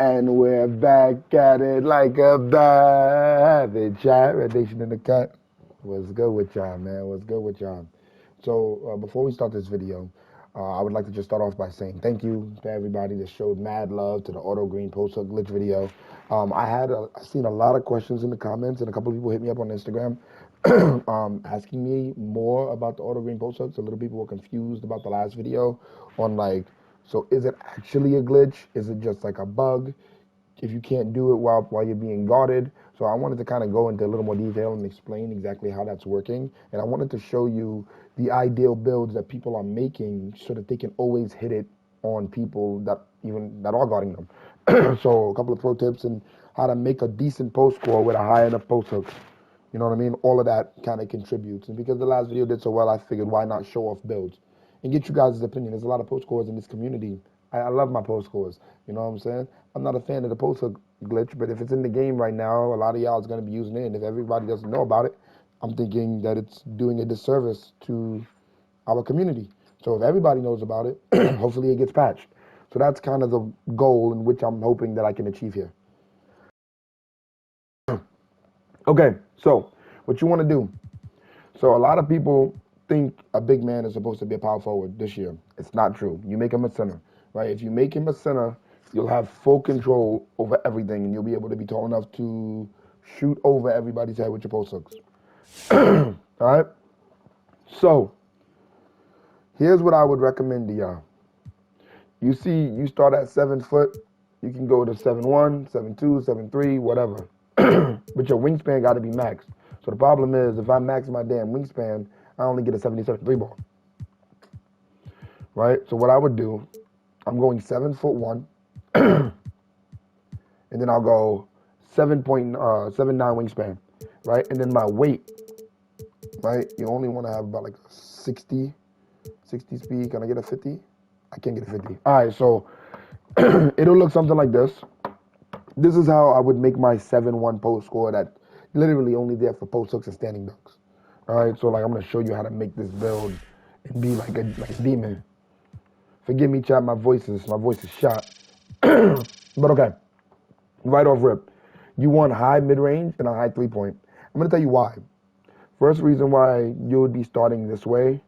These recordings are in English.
And we're back at it like a bad chat. Rednation in the cut. What's good with y'all, man? What's good with y'all? So before we start this video, I would like to just start off by saying thank you to everybody that showed mad love to the auto green post hook glitch video. I seen a lot of questions in the comments, and a couple of people hit me up on Instagram asking me more about the auto green post hooks. A little people were confused about the last video on like, so is it actually a glitch? Is it just like a bug? If you can't do it while you're being guarded. So I wanted to kind of go into a little more detail and explain exactly how that's working. And I wanted to show you the ideal builds that people are making so that they can always hit it on people that are guarding them. So a couple of pro tips and how to make a decent post score with a high enough post hook. You know what I mean? All of that kind of contributes. And because the last video did so well, I figured why not show off builds and get you guys' opinion. There's a lot of post scores in this community. I love my post scores. You know what I'm saying? I'm not a fan of the post hook glitch, but if it's in the game right now, a lot of y'all is going to be using it. And if everybody doesn't know about it, I'm thinking that it's doing a disservice to our community. So if everybody knows about it, hopefully it gets patched. So that's kind of the goal in which I'm hoping that I can achieve here. Okay, so what you want to do. So a lot of people think a big man is supposed to be a power forward this year. It's not true. You make him a center, right? If you make him a center, you'll have full control over everything, and you'll be able to be tall enough to shoot over everybody's head with your post hooks. All right? So here's what I would recommend to y'all. You see, you start at 7 foot. You can go to 7'1", 7'2", 7'3", whatever. But your wingspan got to be maxed. So the problem is, if I max my damn wingspan, I only get a 77 3-ball. Right? So what I would do, I'm going 7'1", and then I'll go 7.79 wingspan, right? And then my weight, right? You only want to have about like a 60 speed. Can I get a 50? I can't get a 50. All right, so it'll look something like this. This is how I would make my 7-1 post score that literally only there for post hooks and standing dunks. All right, so like I'm gonna show you how to make this build and be like a demon. Forgive me, chat. My voice is shot. But okay, right off rip, you want high mid range and a high 3-point. I'm gonna tell you why. First reason why you would be starting this way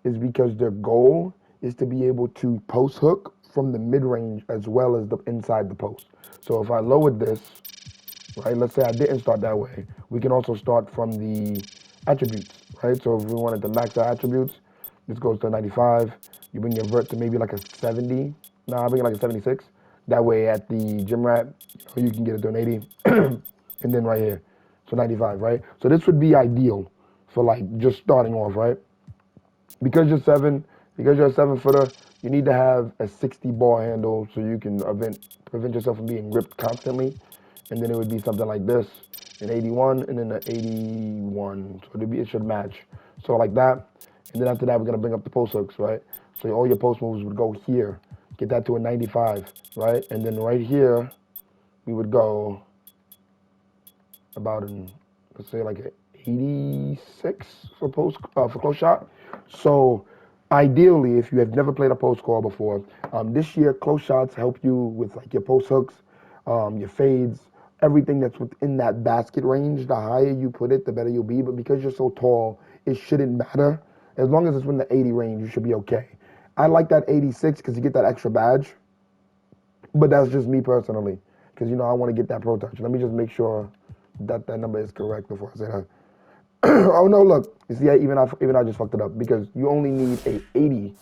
is because their goal is to be able to post hook from the mid range as well as the inside the post. So if I lowered this, right, let's say I didn't start that way, we can also start from the attributes, right? So if we wanted to max our attributes, this goes to 95. You bring your vert to maybe like a 70. Nah, I bring it like a 76. That way at the gym rat, you can get it to an 80. And then right here, so 95, right? So this would be ideal for like just starting off, right? Because you're a 7-footer, you need to have a 60 ball handle so you can prevent yourself from being ripped constantly. And then it would be something like this, an 81 and then an 81. So it should match. So like that. And then after that, we're going to bring up the post hooks, right? So all your post moves would go here. Get that to a 95, right? And then right here, we would go about let's say like an 86 for close shot. So ideally, if you have never played a post score before, this year close shots help you with like your post hooks, your fades, everything that's within that basket range. The higher you put it, the better you'll be. But because you're so tall, it shouldn't matter. As long as it's in the 80 range, you should be okay. I like that 86 because you get that extra badge. But that's just me personally, because I want to get that pro touch. Let me just make sure that that number is correct before I say that. Oh no, look, you see, even I just fucked it up because you only need a 80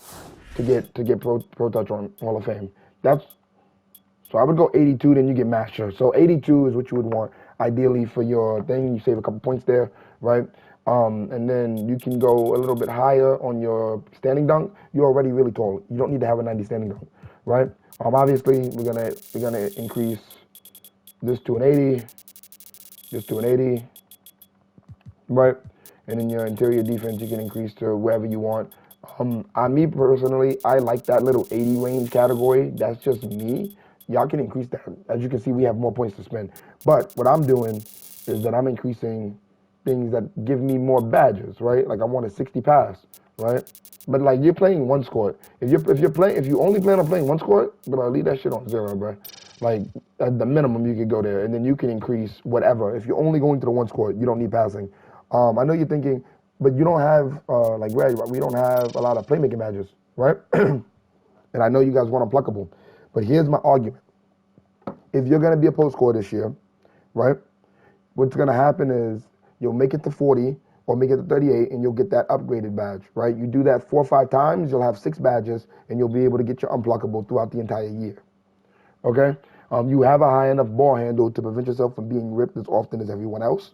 to get pro touch on Hall of Fame. So I would go 82, then you get master. So 82 is what you would want ideally for your thing. You save a couple points there, right? And then you can go a little bit higher on your standing dunk. You're already really tall. You don't need to have a 90 standing dunk, right? Obviously we're gonna increase this to an 80, this to an 80. Right, and then your interior defense you can increase to wherever you want. Me personally, I like that little 80 range category. That's just me. Y'all can increase that. As you can see, we have more points to spend. But what I'm doing is that I'm increasing things that give me more badges, right? Like I want a 60 pass, right? But like you're playing one score. If you only plan on playing one score, bro, leave that shit on 0, bro. Like at the minimum, you could go there, and then you can increase whatever. If you're only going to the one score, you don't need passing. I know you're thinking, but you don't have like Red. We don't have a lot of playmaking badges, right? And I know you guys want unpluckable, but here's my argument: if you're gonna be a post scorer this year, right? What's gonna happen is you'll make it to 40 or make it to 38, and you'll get that upgraded badge, right? You do that 4 or 5 times, you'll have 6 badges, and you'll be able to get your unpluckable throughout the entire year. Okay? You have a high enough ball handle to prevent yourself from being ripped as often as everyone else.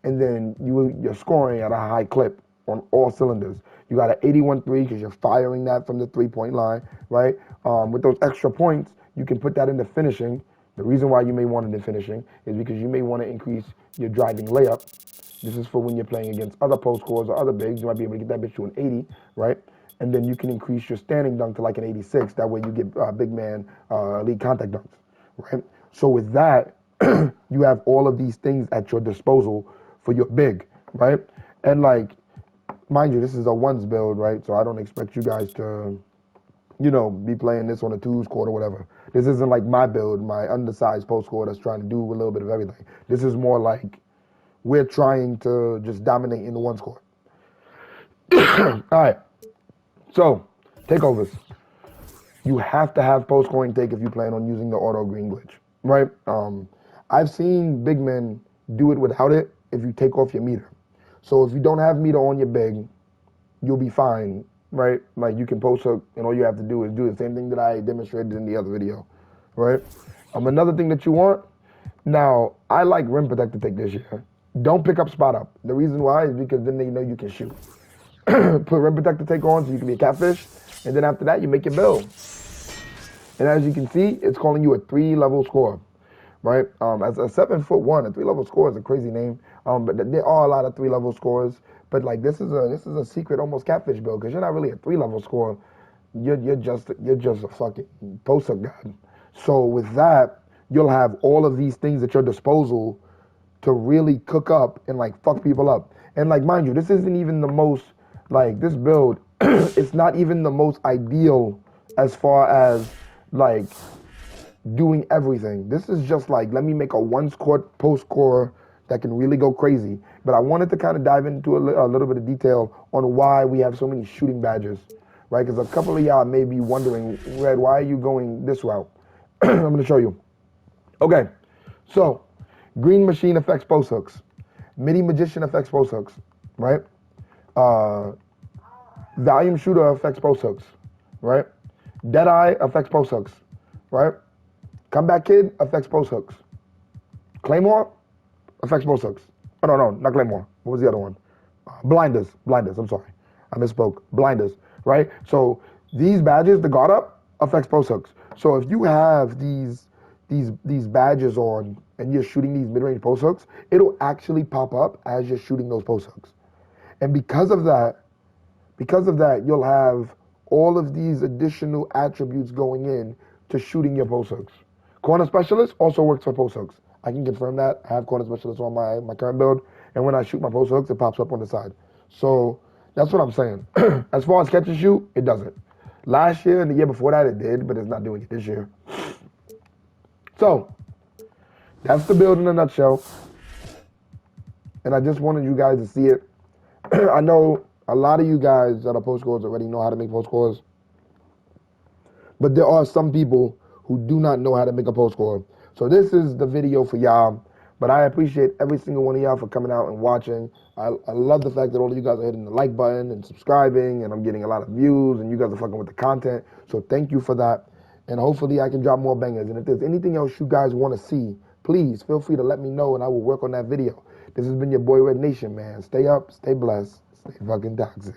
And then you're scoring at a high clip on all cylinders. You got an 81-3 because you're firing that from the three-point line, right? With those extra points, you can put that into finishing. The reason why you may want it in finishing is because you may want to increase your driving layup. This is for when you're playing against other post scores or other bigs. You might be able to get that bitch to an 80, right? And then you can increase your standing dunk to like an 86. That way you get big man lead contact dunks, right? So with that, you have all of these things at your disposal for your big, right? And like, mind you, this is a ones build, right? So I don't expect you guys to, be playing this on a twos court or whatever. This isn't like my build, my undersized post score that's trying to do a little bit of everything. This is more like we're trying to just dominate in the one score. All right. So, takeovers. You have to have post scoring take if you plan on using the auto green glitch, right? I've seen big men do it without it if you take off your meter. So if you don't have meter on your big, you'll be fine, right? Like you can post hook, and all you have to do is do the same thing that I demonstrated in the other video, right? Another thing that you want, now I like rim protector take this year. Don't pick up spot up. The reason why is because then they know you can shoot. Put rim protector take on so you can be a catfish, and then after that you make your build. And as you can see, it's calling you a 3-level score, right? As a 7'1", a 3-level score is a crazy name. But there are a lot of 3-level scores. But like this is a secret almost catfish build because you're not really a 3-level score. You're just a fucking post hook god. So with that, you'll have all of these things at your disposal to really cook up and like fuck people up. And like mind you, this isn't even the most like this build. It's not even the most ideal as far as like doing everything. This is just like, let me make a one-score post scorer that can really go crazy. But I wanted to kind of dive into a little bit of detail on why we have so many shooting badges, right? Because a couple of y'all may be wondering, Red, why are you going this route? I'm going to show you. Okay, so Green Machine affects post hooks. MIDI Magician affects post hooks, right? Volume Shooter affects post hooks, right? Deadeye affects post hooks, right? Comeback Kid affects post hooks. Claymore affects post hooks. Oh, no, not Claymore. What was the other one? Blinders, I'm sorry. I misspoke. Blinders, right? So these badges, the guard up, affects post hooks. So if you have these badges on and you're shooting these mid-range post hooks, it'll actually pop up as you're shooting those post hooks. And because of that, you'll have all of these additional attributes going in to shooting your post hooks. Corner Specialist also works for post hooks. I can confirm that. I have Corner Specialist on my current build, and when I shoot my post hooks, it pops up on the side. So that's what I'm saying. As far as catch and shoot, it doesn't. Last year and the year before that, it did, but it's not doing it this year. So that's the build in a nutshell. And I just wanted you guys to see it. I know a lot of you guys that are post scores already know how to make post scores. But there are some people who do not know how to make a post score. So this is the video for y'all. But I appreciate every single one of y'all for coming out and watching. I love the fact that all of you guys are hitting the like button and subscribing, and I'm getting a lot of views, and you guys are fucking with the content. So thank you for that. And hopefully I can drop more bangers. And if there's anything else you guys want to see, please feel free to let me know, and I will work on that video. This has been your boy Rednation, man. Stay up, stay blessed, stay fucking toxic.